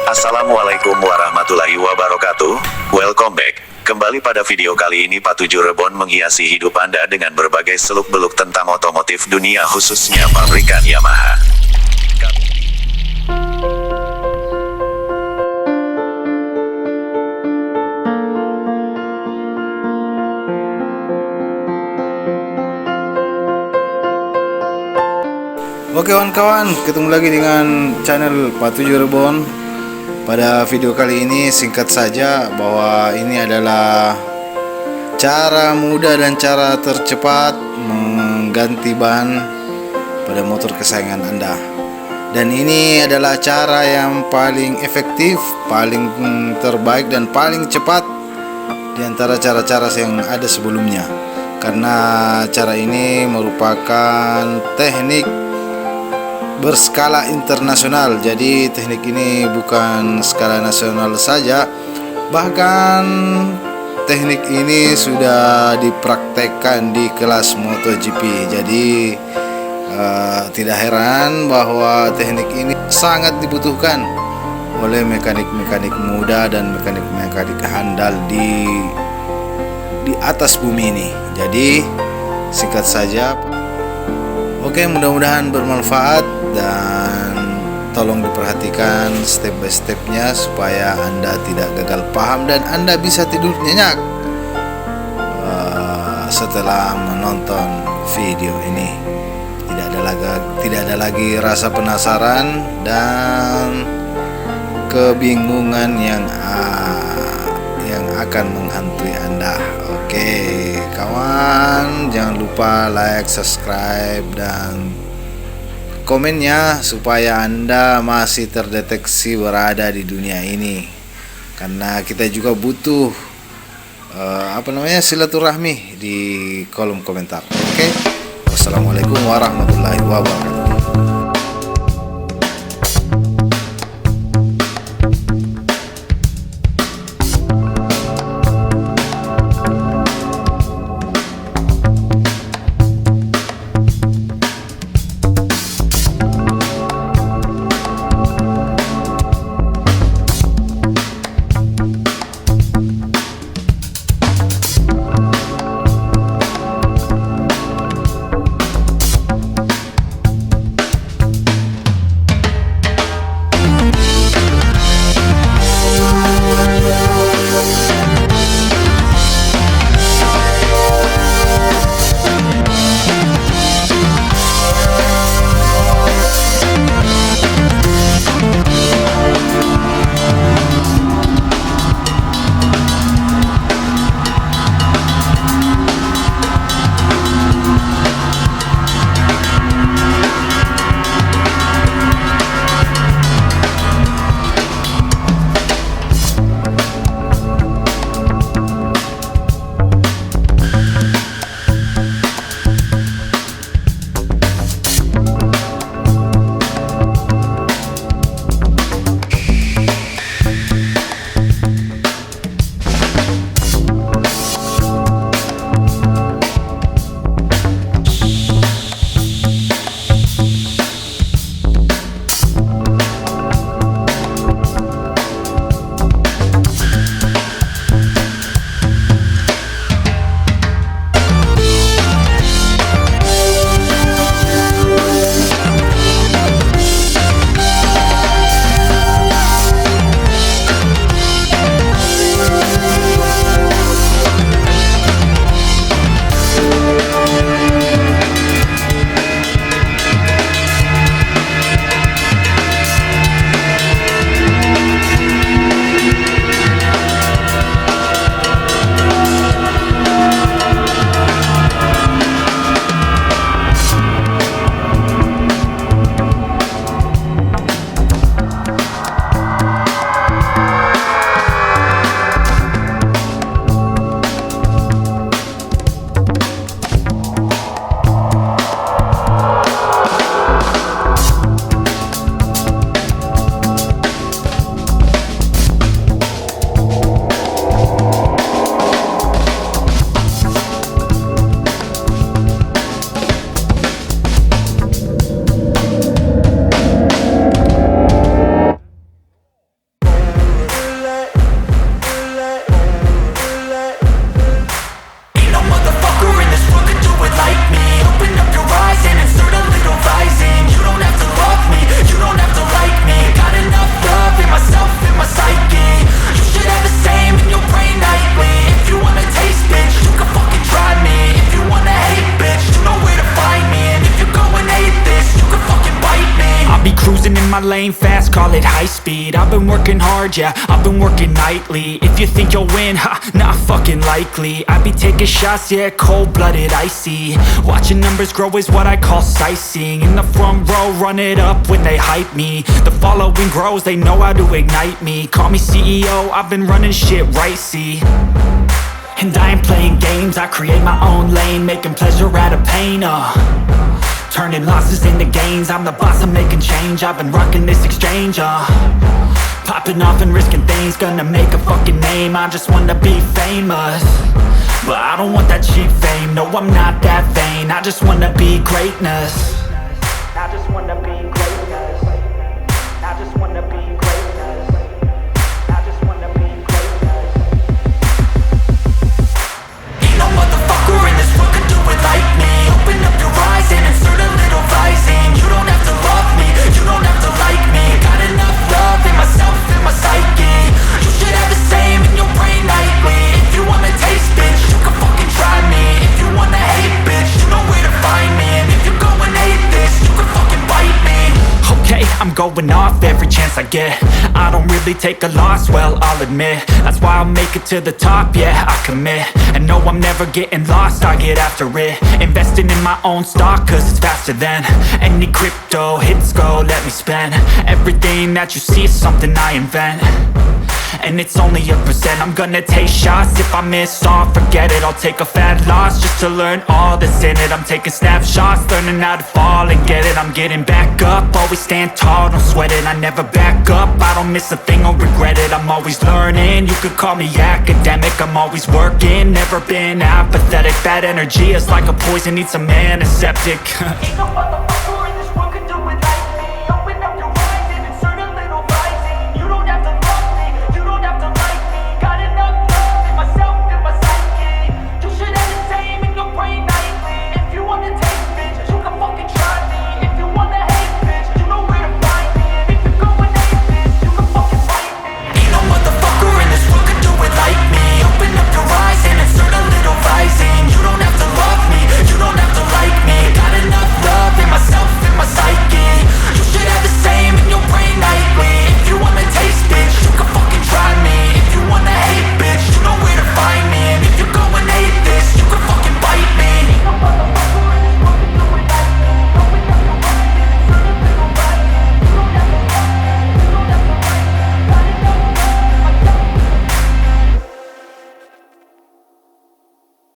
Assalamualaikum warahmatullahi wabarakatuh. Welcome back. Kembali pada video kali ini Pak 7 Rebon menghiasi hidup Anda dengan berbagai seluk-beluk tentang otomotif dunia khususnya pabrikan Yamaha. Oke kawan-kawan, ketemu lagi dengan channel Pak 7 Rebon. Pada video kali ini singkat saja bahwa ini adalah cara mudah dan cara tercepat mengganti ban pada motor kesayangan Anda. Dan ini adalah cara yang paling efektif, paling terbaik dan paling cepat di antara cara-cara yang ada sebelumnya. Karena cara ini merupakan teknik berskala internasional. Jadi teknik ini bukan skala nasional saja, bahkan teknik ini sudah dipraktekkan di kelas Motogp. Jadi tidak heran bahwa teknik ini sangat dibutuhkan oleh mekanik-mekanik muda dan mekanik-mekanik handal di atas bumi ini. Jadi singkat saja. Oke, mudah-mudahan bermanfaat dan tolong diperhatikan step by stepnya supaya Anda tidak gagal paham dan Anda bisa tidur nyenyak setelah menonton video ini. Tidak ada lagi rasa penasaran dan kebingungan yang akan menghantui Anda. Oke kawan, jangan lupa like, subscribe dan komennya supaya Anda masih terdeteksi berada di dunia ini, karena kita juga butuh silaturahmi di kolom komentar. Oke, wassalamualaikum warahmatullahi wabarakatuh. at high speed. I've been working hard, yeah, I've been working nightly. If you think you'll win, ha, not fucking likely. I be taking shots, yeah, cold-blooded, icy. Watching numbers grow is what I call sightseeing. In the front row, run it up when they hype me. The following grows, they know how to ignite me. Call me CEO, I've been running shit right, see. And I ain't playing games, I create my own lane, making pleasure out of pain, turning losses into gains, I'm the boss, I'm making change. I've been rocking this exchange, popping off and risking things, gonna make a fucking name. I just wanna be famous, but I don't want that cheap fame. No, I'm not that vain, I just wanna be greatness. I just wanna be greatness. I just wanna be greatness. I just wanna be greatness. Ain't no motherfucker in this world could do it like me. Open up your eyes and insert a little rising. You don't have to love me, you don't have to like me. Got enough love in myself and my psyche. You should have the same in your brain nightly. If you wanna taste, bitch, you can fucking try me. If you wanna hate, bitch, you know where to find me. And if you go and hate this, you can fucking bite me. Okay, I'm going off every chance I get. I don't really take a loss, well, I'll admit. That's why I'll make it to the top, yeah, I commit. And no, I'm never getting lost, I get after it. Investing in my own stock, cause it's faster than any crypto hits go, let me spend. Everything that you see is something I invent, and it's only a percent. I'm gonna take shots, if I miss all, forget it. I'll take a fat loss just to learn all that's in it. I'm taking snapshots, learning how to fall and get it. I'm getting back up, always stand tall, don't sweat it. I never back up, I don't miss a thing or regret it. I'm always learning, you could call me academic. I'm always working, never been apathetic. Bad energy is like a poison, needs some antiseptic.